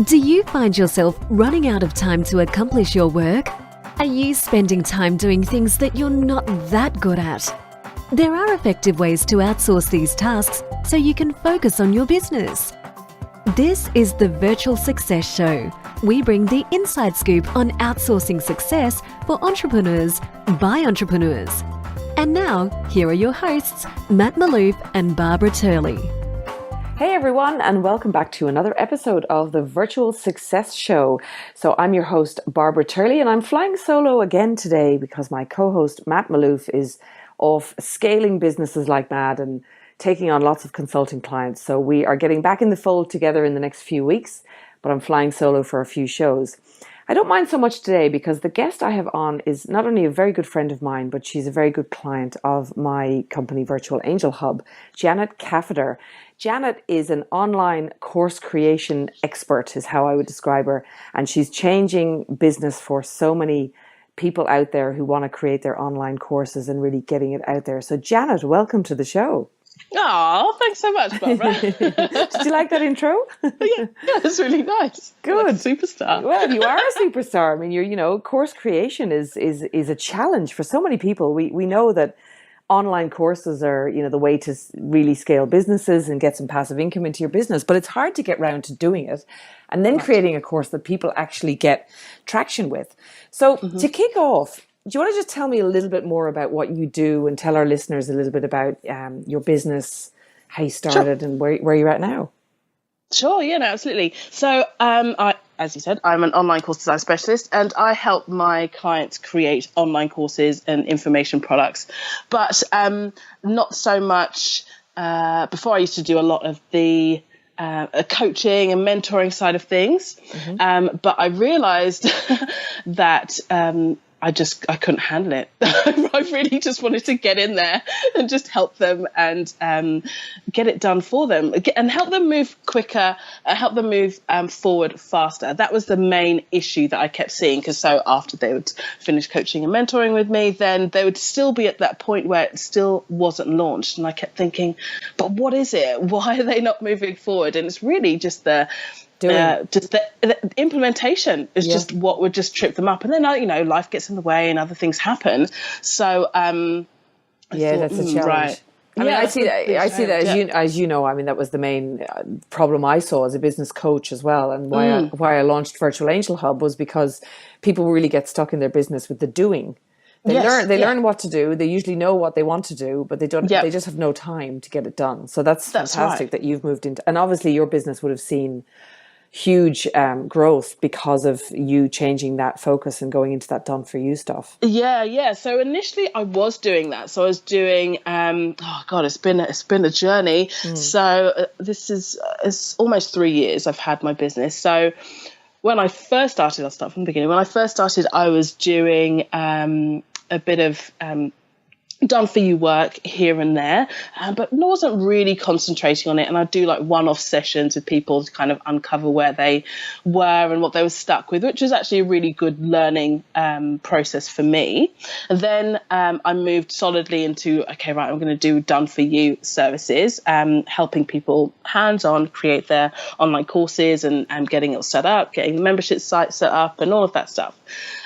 Do you find yourself running out of time to accomplish your work? Are you spending time doing things that you're not that good at? There are effective ways to outsource these tasks so you can focus on your business. This is the Virtual Success Show. We bring the inside scoop on outsourcing success for entrepreneurs by entrepreneurs. And now, here are your hosts, Matt Maloof and Barbara Turley. Hey everyone, and welcome back to another episode of the Virtual Success Show. So I'm your host, Barbara Turley, and I'm flying solo again today because my co-host, Matt Maloof, is off scaling businesses like mad and taking on lots of consulting clients. So we are getting back in the fold together in the next few weeks, but I'm flying solo for a few shows. I don't mind so much today because the guest I have on is not only a very good friend of mine, but she's a very good client of my company, Virtual Angel Hub, Janet Kafadar. Janet is an online course creation expert, is how I would describe her. And she's changing business for so many people out there who want to create their online courses and really getting it out there. So Janet, welcome to the show. Oh, thanks so much, Barbara. Did you like that intro? yeah, it's really nice. Good. Like a superstar. Well, you are a superstar. I mean, course creation is a challenge for so many people. We know that online courses are, the way to really scale businesses and get some passive income into your business, but it's hard to get around to doing it and then creating a course that people actually get traction with. So to kick off, do you want to just tell me a little bit more about what you do and tell our listeners a little bit about your business, how you started and where you're at now? Sure, yeah, no, absolutely. So as you said, I'm an online course design specialist and I help my clients create online courses and information products. But not so much, before I used to do a lot of the coaching and mentoring side of things. But I realized that I couldn't handle it. I really just wanted to get in there and just help them and get it done for them and help them move quicker, help them move forward faster. That was the main issue that I kept seeing, because so after they would finish coaching and mentoring with me, then they would still be at that point where it still wasn't launched. And I kept thinking, but what is it? Why are they not moving forward? And it's really just the implementation is just what would just trip them up, and then life gets in the way and other things happen. So that's a challenge. Right. I mean, I see that as you know. I mean, that was the main problem I saw as a business coach as well, and why I launched Virtual Angel Hub was because people really get stuck in their business with the doing. They learn what to do. They usually know what they want to do, but they don't. They just have no time to get it done. So that's fantastic that you've moved into, and obviously your business would have seen huge growth because of you changing that focus and going into that done for you stuff. Yeah. So initially I was doing that. So I was doing, it's been a journey. So this is, it's almost 3 years I've had my business. So when I first started, I'll start from the beginning. When I first started, I was doing a bit of done for you work here and there, but wasn't really concentrating on it. And I do like one-off sessions with people to kind of uncover where they were and what they were stuck with, which was actually a really good learning process for me. And then I moved solidly into, I'm going to do done for you services, helping people hands-on create their online courses and getting it set up, getting the membership site set up and all of that stuff.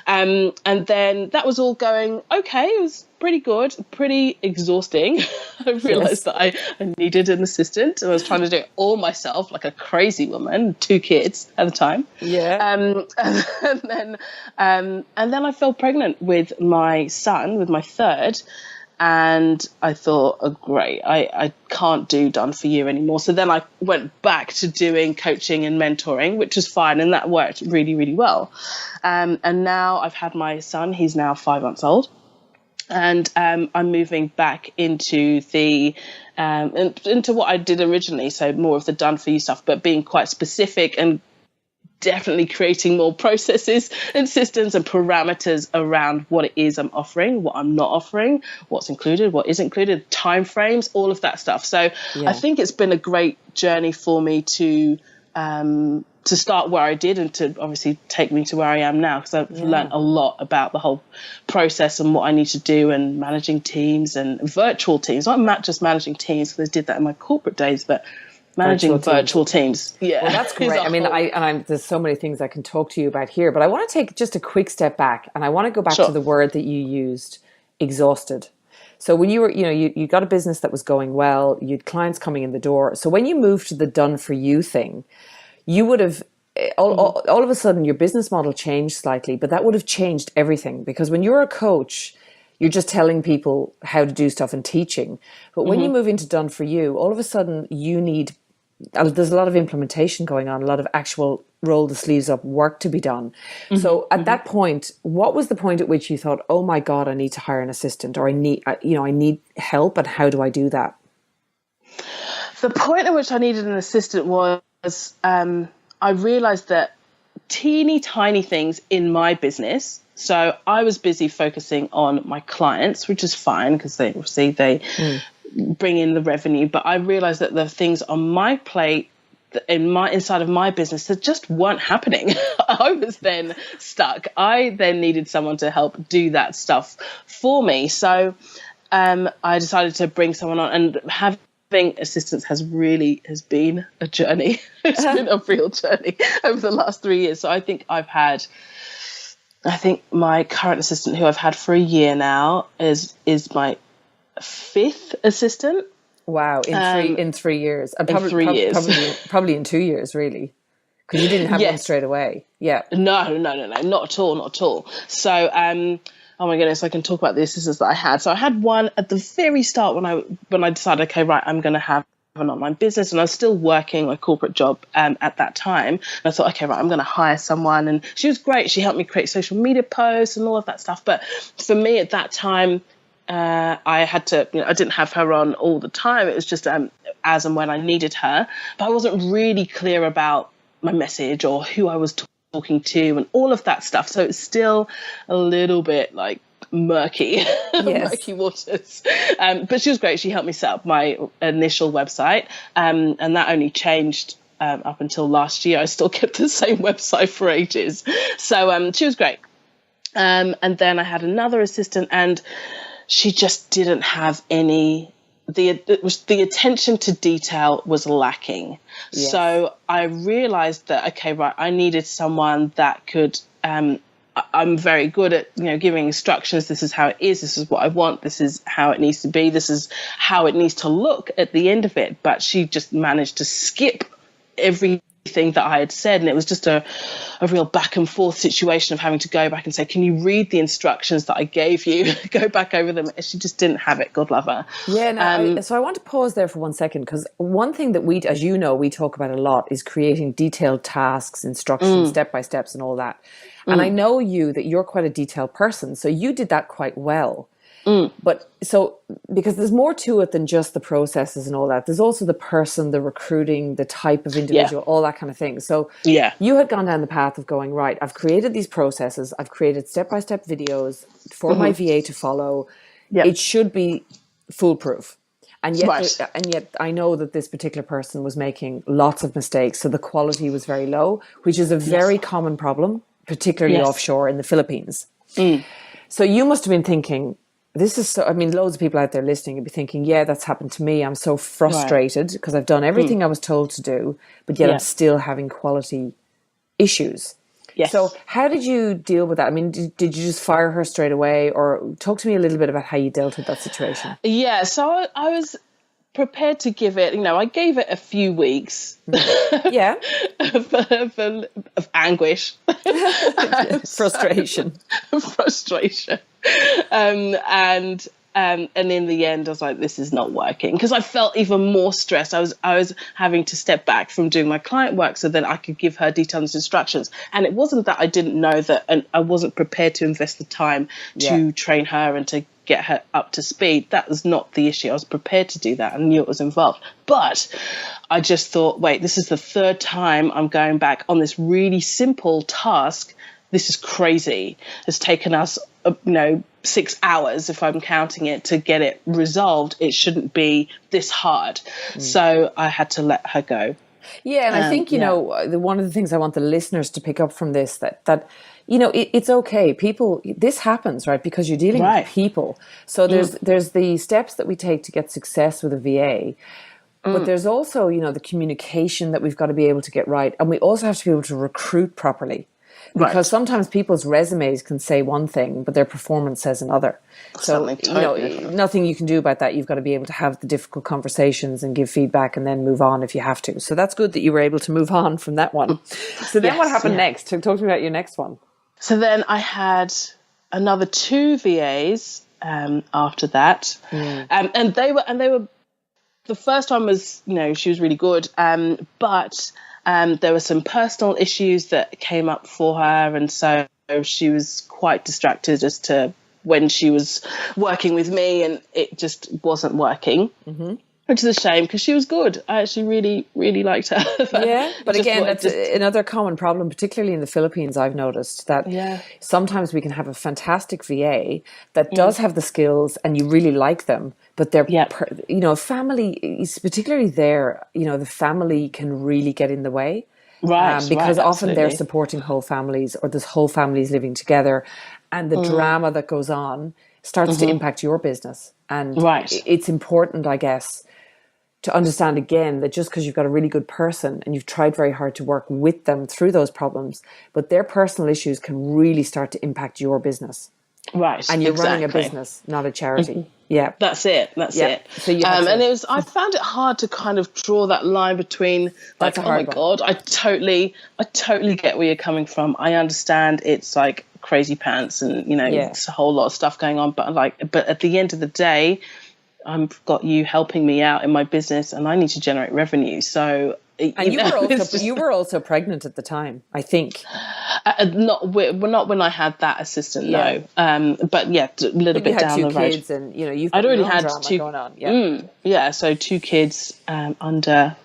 And then that was all going okay. It was pretty good, pretty exhausting. I realized that I needed an assistant. I was trying to do it all myself, like a crazy woman, 2 kids at the time. And then I fell pregnant with my son, with my third. And I thought, oh, great, I can't do done for you anymore. So then I went back to doing coaching and mentoring, which was fine. And that worked really, really well. And now I've had my son. He's now 5 months old. And I'm moving back into into what I did originally. So more of the done for you stuff, but being quite specific and definitely creating more processes and systems and parameters around what it is I'm offering, what I'm not offering, what's included, what isn't included, timeframes, all of that stuff. So I think it's been a great journey for me to start where I did and to obviously take me to where I am now, because I've learned a lot about the whole process and what I need to do and managing teams and virtual teams. Not just managing teams, because I did that in my corporate days, but Managing virtual teams. Yeah. Well, that's great. I mean, there's so many things I can talk to you about here, but I want to take just a quick step back, and I want to go back to the word that you used, exhausted. So when you were, you got a business that was going well, you had clients coming in the door. So when you moved to the done for you thing, you would have, all of a sudden your business model changed slightly, but that would have changed everything, because when you're a coach, you're just telling people how to do stuff and teaching. But when you move into done for you, all of a sudden there's a lot of implementation going on, a lot of actual roll the sleeves up work to be done. So at that point, what was the point at which you thought, oh my God, I need to hire an assistant, or I need help, and how do I do that? The point at which I needed an assistant was I realized that teeny tiny things in my business. So I was busy focusing on my clients, which is fine because they bring in the revenue. But I realized that the things on my plate inside of my business that just weren't happening. I was then stuck. I then needed someone to help do that stuff for me. So I decided to bring someone on, and having assistants has been a journey. It's been a real journey over the last 3 years. So I think my current assistant, who I've had for a year now, is my 5th assistant. Wow, in 3 years. In 3 years. Probably in 2 years, really. Because you didn't have one straight away. Yeah. No, not at all. So, oh my goodness, I can talk about the assistants that I had. So I had one at the very start when I decided, okay, right, I'm going to have an online business, and I was still working my corporate job at that time. And I thought, okay, right, I'm going to hire someone, and she was great. She helped me create social media posts and all of that stuff. But for me at that time, I had to, I didn't have her on all the time. It was just as and when I needed her. But I wasn't really clear about my message or who I was talking to and all of that stuff. So it's still a little bit like murky, murky waters. But she was great. She helped me set up my initial website. And that only changed up until last year. I still kept the same website for ages. So she was great. And then I had another assistant, and she just didn't have the attention to detail was lacking. Yes. So I realized that, okay, right, I needed someone that could, I'm very good at, giving instructions. This is how it is. This is what I want. This is how it needs to be. This is how it needs to look at the end of it. But she just managed to skip everything that I had said, and it was just a real back and forth situation of having to go back and say, can you read the instructions that I gave you? Go back over them. She just didn't have it. God love her. Yeah. So I want to pause there for 1 second, because one thing that we, as you know, we talk about a lot is creating detailed tasks, instructions, step by steps, and all that. And I know that you're quite a detailed person, so you did that quite well. But so, because there's more to it than just the processes and all that. There's also the person, the recruiting, the type of individual, all that kind of thing. So you had gone down the path of going, right, I've created these processes. I've created step-by-step videos for my VA to follow. It should be foolproof. And yet I know that this particular person was making lots of mistakes. So the quality was very low, which is a very common problem, particularly offshore in the Philippines. So you must have been thinking, loads of people out there listening would be thinking, yeah, that's happened to me. I'm so frustrated because I've done everything I was told to do, but yet I'm still having quality issues. Yes. So how did you deal with that? I mean, did you just fire her straight away, or talk to me a little bit about how you dealt with that situation? Yeah. So I was prepared to give it, I gave it a few weeks of anguish, frustration. And in the end, I was like, this is not working, because I felt even more stressed. I was having to step back from doing my client work so that I could give her detailed instructions. And it wasn't that I didn't know that, and I wasn't prepared to invest the time to train her and to get her up to speed. That was not the issue. I was prepared to do that and knew it was involved. But I just thought, wait, this is the third time I'm going back on this really simple task. This is crazy. It's taken us, 6 hours, if I'm counting it, to get it resolved. It shouldn't be this hard. So I had to let her go. Yeah, and I think, one of the things I want the listeners to pick up from this, that it's okay. People, this happens, right? Because you're dealing with people. So there's the steps that we take to get success with a VA. But there's also, the communication that we've got to be able to get right. And we also have to be able to recruit properly. Because sometimes people's resumes can say one thing, but their performance says another. So, nothing you can do about that. You've got to be able to have the difficult conversations and give feedback and then move on if you have to. So that's good that you were able to move on from that one. So then what happened next? Talk to me about your next one. So then I had another 2 VAs after that. And they were, the first one was, she was really good. But there were some personal issues that came up for her. And so she was quite distracted as to when she was working with me, and it just wasn't working. Which is a shame because she was good. I actually really, really liked her. But again, that's another common problem, particularly in the Philippines, I've noticed that sometimes we can have a fantastic VA that does have the skills and you really like them, but their, family is particularly there, the family can really get in the way. Because often they're supporting whole families, or this whole families living together, and the drama that goes on starts to impact your business. And it's important, I guess, to understand again that just because you've got a really good person and you've tried very hard to work with them through those problems, but their personal issues can really start to impact your business. And you're running a business, not a charity. That's it. So I found it hard to kind of draw that line between, like, oh my God, I totally get where you're coming from. I understand it's like crazy pants and, it's a whole lot of stuff going on, but at the end of the day, I've got you helping me out in my business and I need to generate revenue. So, you were also pregnant at the time, I think. Not when I had that assistant, no. But a little bit down the road. You had 2 kids, and you've got I'd already had 2 going on. So 2 kids under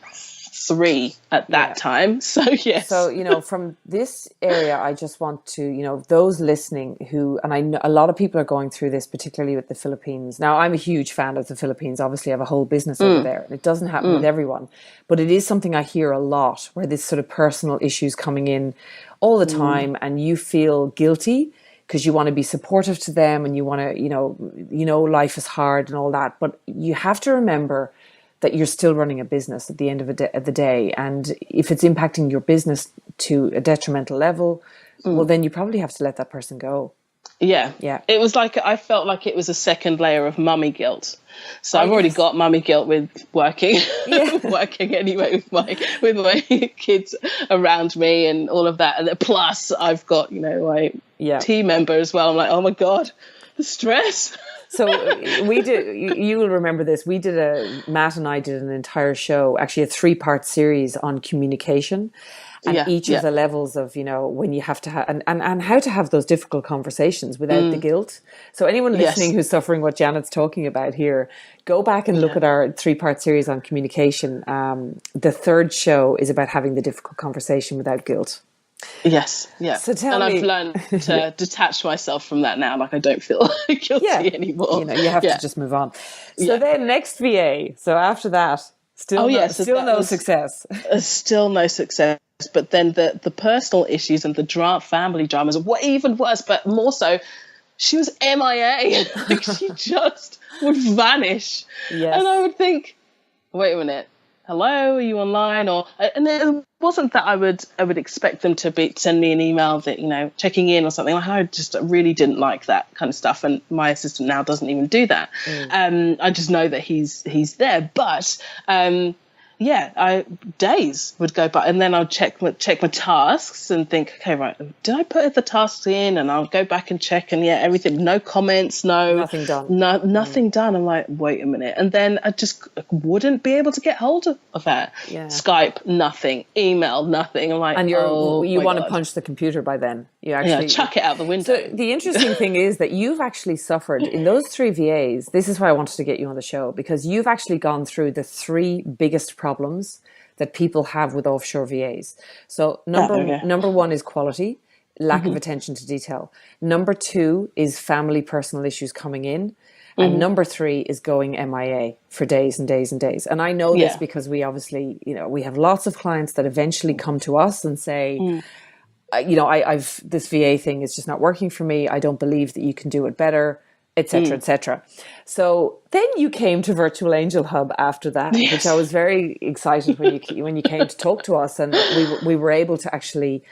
3 at that time. So yes. So from this area, I just want to those listening who, and I know a lot of people are going through this, particularly with the Philippines. Now, I'm a huge fan of the Philippines. Obviously, I have a whole business over there, and it doesn't happen with everyone, but it is something I hear a lot, where this sort of personal issues coming in all the time, and you feel guilty because you want to be supportive to them, and you want to life is hard and all that, but you have to remember that you're still running a business at the end of the day. And if it's impacting your business to a detrimental level, well, then you probably have to let that person go. Yeah. It was like, I felt like it was a second layer of mummy guilt. So I've already got mummy guilt with working, working anyway with my kids around me and all of that. And plus I've got, my team member as well. I'm like, oh my God, the stress. So we did, you will remember this, Matt and I did an entire show, actually a 3-part series on communication and each of the levels of, when you have to have, and how to have those difficult conversations without the guilt. So anyone listening who's suffering what Janet's talking about here, go back and look at our 3-part series on communication. The 3rd show is about having the difficult conversation without guilt. Yes, So I've learned to detach myself from that now. Like, I don't feel guilty anymore. You have to just move on. So then next VA. So after that, still no success. Still no success. But then the personal issues and the family dramas, what even worse, but more so, she was MIA. Like, she just would vanish. Yes. And I would think, wait a minute. Hello, are you online? And it wasn't that I would expect them to send me an email that, checking in or something. Like, I just really didn't like that kind of stuff. And my assistant now doesn't even do that. I just know that he's there. But days would go by, and then I'll check my tasks and think, okay, right, did I put the tasks in? And I'll go back and check, and everything, no comments, nothing done, nothing done. I'm like, wait a minute, and then I just wouldn't be able to get hold of her. Skype, nothing, email, nothing. I'm like, and you want to punch the computer by then. You actually chuck it out the window. So the interesting thing is that you've actually suffered in those 3 VAs. This is why I wanted to get you on the show, because you've actually gone through the 3 biggest problems that people have with offshore VAs. So number 1 is quality, lack of attention to detail. Number 2 is family personal issues coming in. And number 3 is going MIA for days and days and days. And I know this because we obviously, we have lots of clients that eventually come to us and say, I've this VA thing is just not working for me. I don't believe that you can do it better. etc., etc. So then you came to Virtual Angel Hub after that, Yes. which I was very excited when you came to talk to us, and we were able to actually,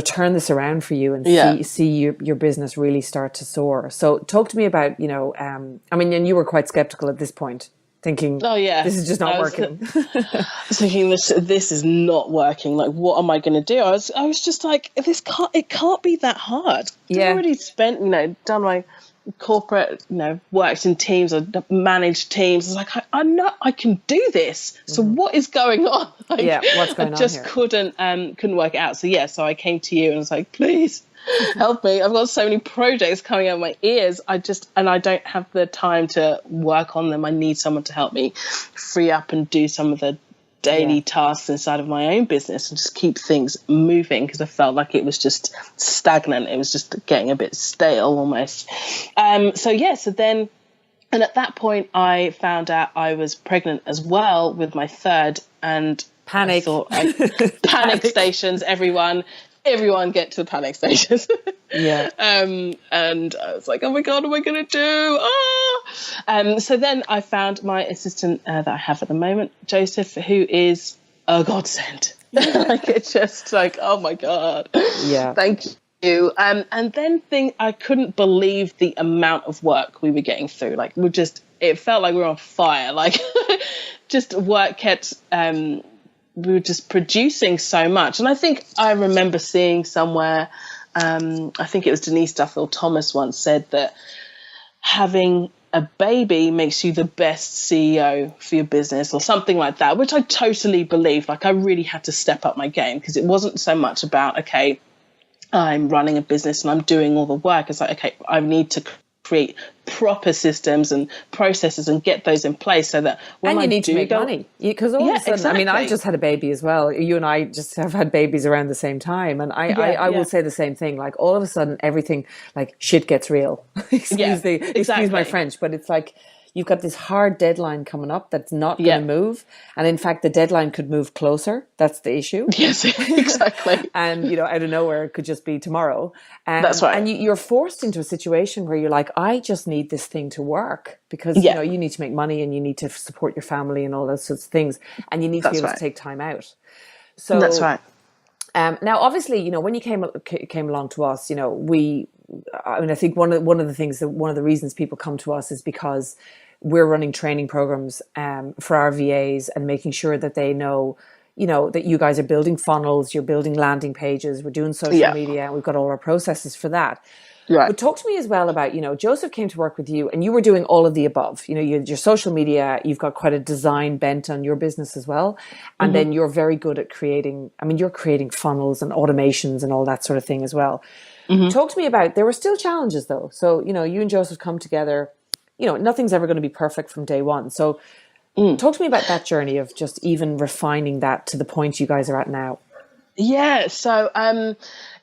turn this around for you and see your business really start to soar. So talk to me about, and you were quite skeptical at this point, thinking, oh yeah, this is just not working. I was thinking this is not working. Like, what am I going to do? I was just like, it can't be that hard. Yeah. I've already spent, done my corporate, worked in teams, I managed teams. I was like, I can do this. So what is going on? Like, what's going on? I just here? couldn't work it out. So I came to you and I was like, please help me. I've got so many projects coming out of my ears. I don't have the time to work on them. I need someone to help me free up and do some of the daily tasks inside of my own business and just keep things moving, because I felt like it was just stagnant. It was just getting a bit stale almost. So then, and at that point I found out I was pregnant as well with my third, and panic. I thought, panic stations, everyone get to the panic stations. And I was like, oh my God, what am I going to do? So then I found my assistant that I have at the moment, Joseph, who is a godsend. Like, it's just like, oh my God. Yeah. Thank you. And then I couldn't believe the amount of work we were getting through. Like, it felt like we were on fire. Like, just work kept, we were just producing so much. And I think I remember seeing somewhere, I think it was Denise Duffield Thomas once said that having a baby makes you the best CEO for your business or something like that, which I totally believe. Like, I really had to step up my game, because it wasn't so much about, okay, I'm running a business and I'm doing all the work. It's like, okay, I need to create proper systems and processes and get those in place so that when you need to make money, because all of a sudden, exactly. I mean, I just had a baby as well. You and I just have had babies around the same time, and I will say the same thing. Like, all of a sudden, everything, like, shit gets real. Excuse my French, but it's like you've got this hard deadline coming up that's not going to move, and in fact, the deadline could move closer. That's the issue. Yes, exactly. And out of nowhere, it could just be tomorrow. That's right. And you're forced into a situation where you're like, I just need this thing to work, because you need to make money and you need to support your family and all those sorts of things, and you need to be able to take time out. So that's right. Now, obviously, when you came along to us, I think one of the reasons people come to us is because we're running training programs for our VAs and making sure that they know, that you guys are building funnels, you're building landing pages, we're doing social media, and we've got all our processes for that. Right. But talk to me as well about, Joseph came to work with you and you were doing all of the above. You had your social media, you've got quite a design bent on your business as well. And then you're very good at you're creating funnels and automations and all that sort of thing as well. Talk to me about, there were still challenges though. So, you and Joseph come together, nothing's ever going to be perfect from day one. So talk to me about that journey of just even refining that to the point you guys are at now. Yeah, so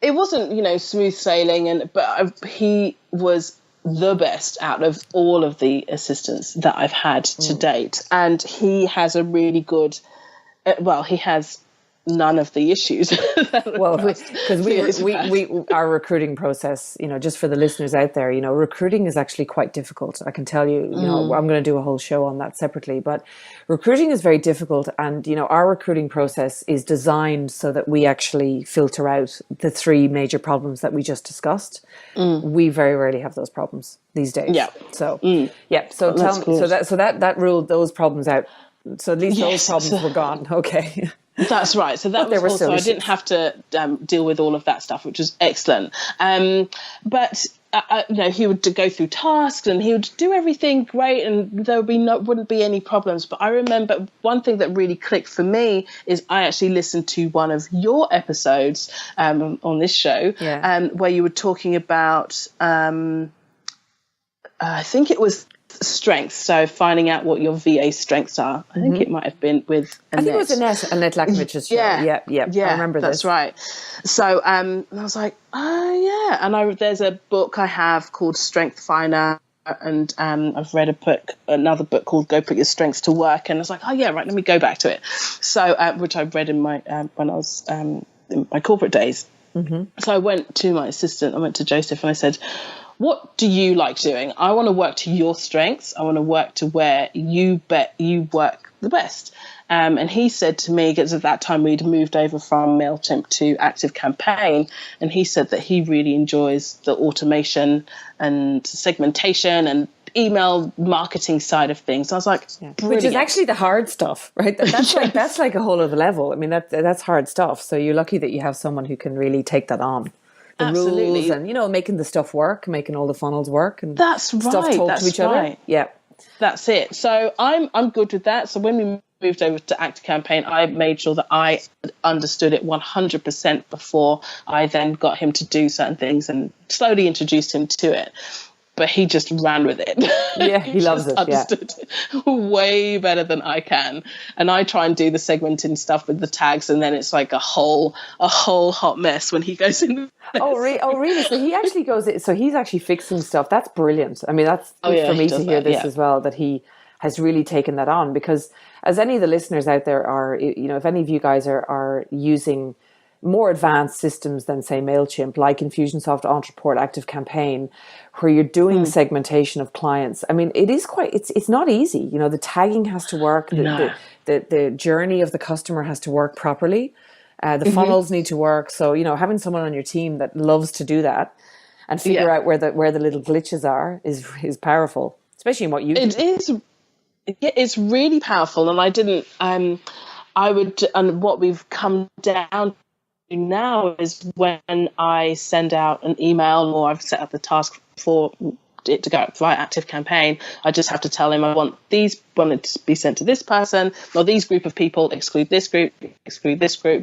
it wasn't, smooth sailing, but he was the best out of all of the assistants that I've had to date. And he has a really good, he has none of the issues. Well, because our recruiting process, just for the listeners out there, recruiting is actually quite difficult. I can tell you, I'm going to do a whole show on that separately, but recruiting is very difficult. And, our recruiting process is designed so that we actually filter out the three major problems that we just discussed. We very rarely have those problems these days. Yeah. So, So that ruled those problems out. So at least those problems were gone. Okay. That's right. So that was also, I didn't have to deal with all of that stuff, which was excellent. But he would go through tasks and he would do everything great, and there wouldn't be any problems. But I remember one thing that really clicked for me is I actually listened to one of your episodes on this show, where you were talking about, I think it was strengths, so finding out what your VA strengths are. I think it might have been with Annette. I think it was Annette Lakovich's show. Yeah, I remember that's this. Right. So and I was like, oh yeah. And there's a book I have called Strength Finder, and I've read another book called Go Put Your Strengths to Work, and I was like, oh yeah, right, let me go back to it. So which I read in my when I was in my corporate days. So I went to my assistant, I went to Joseph, and I said, what do you like doing? I want to work to your strengths. I want to work to where you bet you work the best. And he said to me, because at that time we'd moved over from MailChimp to ActiveCampaign, and he said that he really enjoys the automation and segmentation and email marketing side of things. I was like, which is actually the hard stuff, right? That's like a whole other level. I mean, that's hard stuff. So you're lucky that you have someone who can really take that on. The rules and, making the stuff work, making all the funnels work, and stuff talk to each other. Yeah, that's it. So I'm good with that. So when we moved over to ActiveCampaign, I made sure that I understood it 100% before I then got him to do certain things and slowly introduced him to it. But he just ran with it. Yeah, he loves it. Understood it way better than I can. And I try and do the segmenting stuff with the tags, and then it's like a whole hot mess when he goes in. Oh, really? So he actually goes in. So he's actually fixing stuff. That's brilliant. I mean, that's good for me to hear this as well, that he has really taken that on. Because as any of the listeners out there are, if any of you guys are using more advanced systems than, say, MailChimp, like Infusionsoft, Entreport, ActiveCampaign, where you're doing segmentation of clients. I mean, it is it's not easy. The tagging has to work. The journey of the customer has to work properly. The funnels need to work. So, having someone on your team that loves to do that and figure out where the little glitches are is powerful, especially in what you do. It is. It's really powerful. And and what we've come down now is when I send out an email or I've set up the task for it to go out via ActiveCampaign, I just have to tell him I want it to be sent to this person, or these group of people, exclude this group,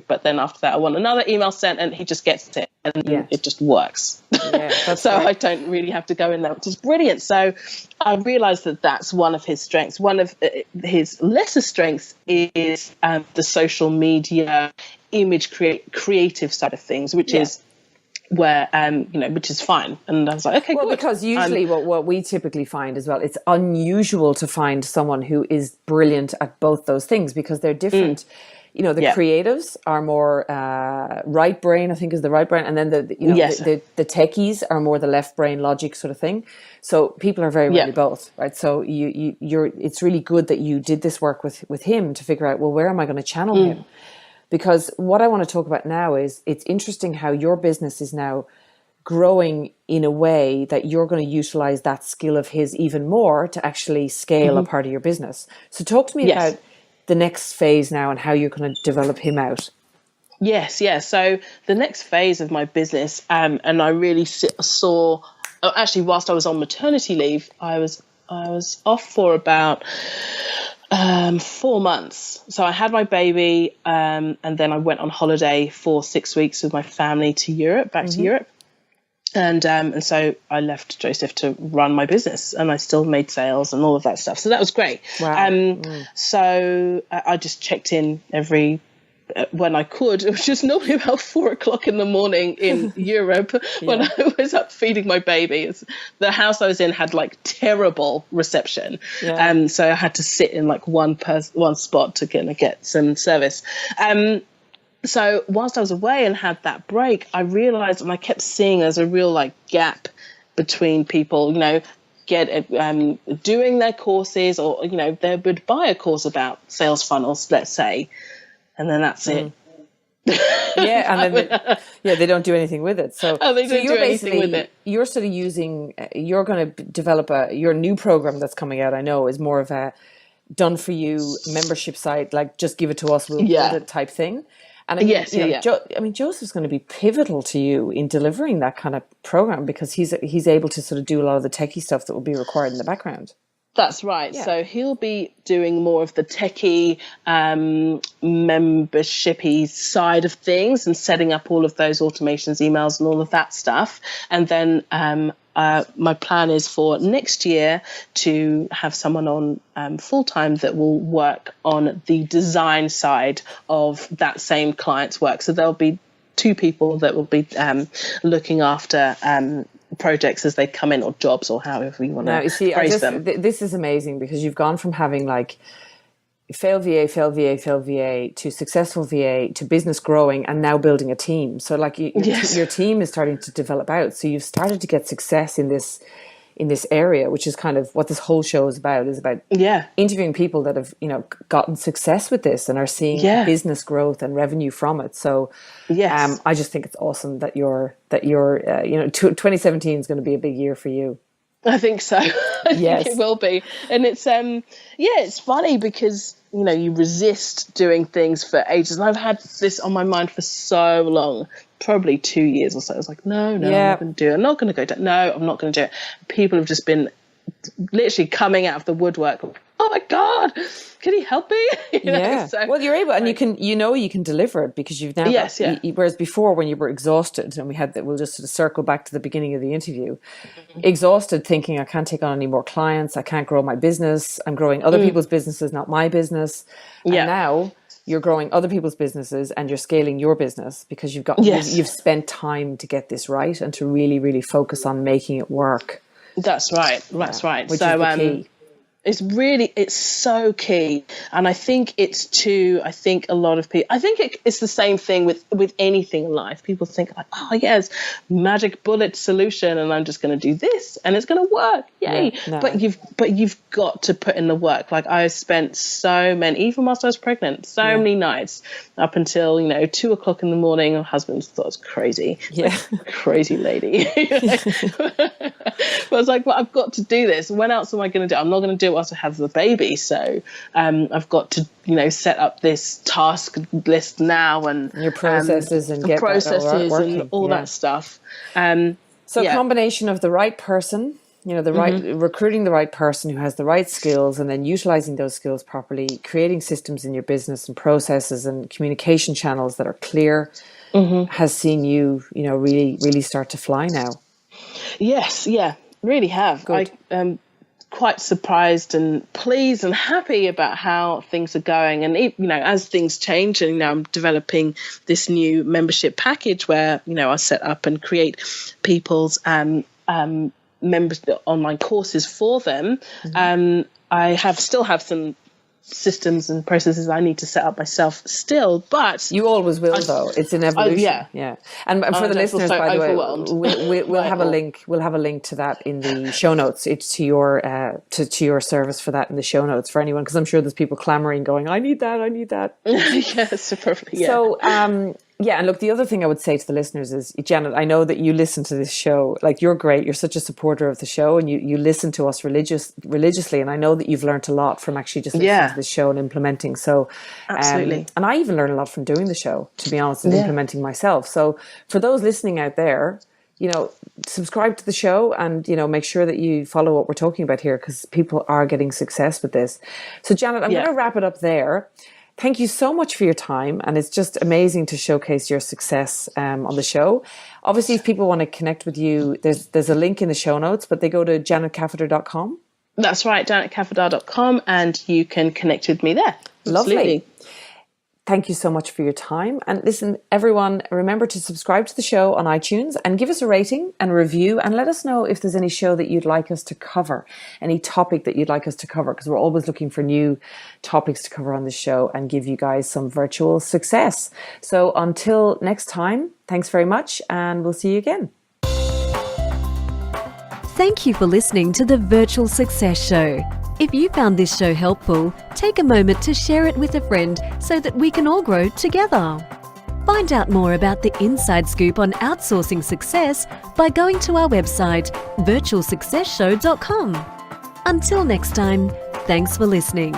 but then after that I want another email sent, and he just gets it, and it just works. Yeah, so I don't really have to go in there, which is brilliant. So I realized that that's one of his strengths. One of his lesser strengths is the social media image creative side of things, which is where which is fine. And I was like, okay, well, good. because usually what we typically find as well, it's unusual to find someone who is brilliant at both those things, because they're different. The creatives are more right brain, I think is the right brain, and then the techies are more the left brain logic sort of thing. So people are very rarely both, right? So it's really good that you did this work with him to figure out, well, where am I going to channel him? Because what I want to talk about now is, it's interesting how your business is now growing in a way that you're going to utilize that skill of his even more to actually scale a part of your business. So talk to me about the next phase now and how you're going to develop him out. Yes. So the next phase of my business, and I really saw, actually, whilst I was on maternity leave, I was off for about 4 months. So I had my baby, and then I went on holiday for 6 weeks with my family to Europe, back to Europe. And so I left Joseph to run my business, and I still made sales and all of that stuff. So that was great. Wow. So I just checked in when I could, which was normally about 4:00 in the morning in Europe when I was up feeding my baby. The house I was in had like terrible reception. So I had to sit in like one spot to get some service. So whilst I was away and had that break, I realized, and I kept seeing there's a real like gap between people, doing their courses, or, they would buy a course about sales funnels, let's say, and then that's it. And then they don't do anything with it. So they don't do anything with it. You're sort of you're going to develop your new program that's coming out, I know, is more of a done for you membership site, like just give it to us, we'll build it type thing. And again, Joseph's going to be pivotal to you in delivering that kind of program, because he's able to sort of do a lot of the techie stuff that will be required in the background. That's right. Yeah. So he'll be doing more of the techie, membership-y side of things, and setting up all of those automations, emails, and all of that stuff. And then my plan is for next year to have someone on full-time that will work on the design side of that same client's work. So there'll be 2 people that will be looking after projects as they come in, or jobs, or however you want to phrase them. This is amazing, because you've gone from having like failed VA, failed VA, failed VA, to successful VA, to business growing, and now building a team. So like your team is starting to develop out. So you've started to get success in this area, which is kind of what this whole show is about interviewing people that have, gotten success with this and are seeing business growth and revenue from it. So I just think it's awesome that 2017 is going to be a big year for you. I think so. I think it will be. And it's it's funny because you resist doing things for ages, and I've had this on my mind for so long, probably 2 years or so. I was like, no, I'm not going to do it. I'm not going to go down. No, I'm not going to do it. People have just been literally coming out of the woodwork. Oh my God, can you help me? So, well, you're able, and you can deliver it because you've now whereas before when you were exhausted, and we'll just sort of circle back to the beginning of the interview, exhausted, thinking I can't take on any more clients, I can't grow my business, I'm growing other people's businesses, not my business. And now you're growing other people's businesses and you're scaling your business because you've spent time to get this right and to really, really focus on making it work. That's right. That's right. Which is the key. It's so key. And I think a lot of people, I think it's the same thing with anything in life. People think like, oh yes, magic bullet solution, and I'm just going to do this and it's going to work. Yay. Yeah, no. But you've got to put in the work. Like I spent so many, even whilst I was pregnant, many nights up until, 2:00 in the morning. My husband thought I was crazy. Yeah. Like, crazy lady. But I was like, well, I've got to do this. When else am I going to do it? I'm not going to do it whilst I have the baby. So I've got to, set up this task list now and your processes and get processes and all that stuff. A combination of the right person, recruiting the right person who has the right skills, and then utilizing those skills properly, creating systems in your business and processes and communication channels that are clear, has seen you, really, really start to fly now. Yes, really have. Good. I am quite surprised and pleased and happy about how things are going. And, as things change, and I'm developing this new membership package where, I set up and create people's members online courses for them. I still have some systems and processes I need to set up myself still, but you always will, though. It's an evolution. And for the listeners, by the way, we'll have a link. We'll have a link to that in the show notes. It's to your to your service for that in the show notes for anyone, because I'm sure there's people clamoring, going, "I need that." Yes, perfectly. Yeah. So, and look, the other thing I would say to the listeners is, Janet, I know that you listen to this show. Like, you're great. You're such a supporter of the show, and you listen to us religiously. And I know that you've learned a lot from actually just listening to the show and implementing. So, absolutely. And I even learn a lot from doing the show, to be honest, and implementing myself. So for those listening out there, subscribe to the show and, make sure that you follow what we're talking about here, because people are getting success with this. So, Janet, I'm going to wrap it up there. Thank you so much for your time, and it's just amazing to showcase your success on the show. Obviously, if people want to connect with you, there's a link in the show notes, but they go to janetkafadar.com. That's right, janetkafadar.com, and you can connect with me there. Lovely. Absolutely. Thank you so much for your time. And listen, everyone, remember to subscribe to the show on iTunes and give us a rating and a review, and let us know if there's any show that you'd like us to cover, any topic that you'd like us to cover, because we're always looking for new topics to cover on the show and give you guys some virtual success. So until next time, thanks very much, and we'll see you again. Thank you for listening to the Virtual Success Show. If you found this show helpful, take a moment to share it with a friend so that we can all grow together. Find out more about the inside scoop on outsourcing success by going to our website, virtualsuccessshow.com. Until next time, thanks for listening.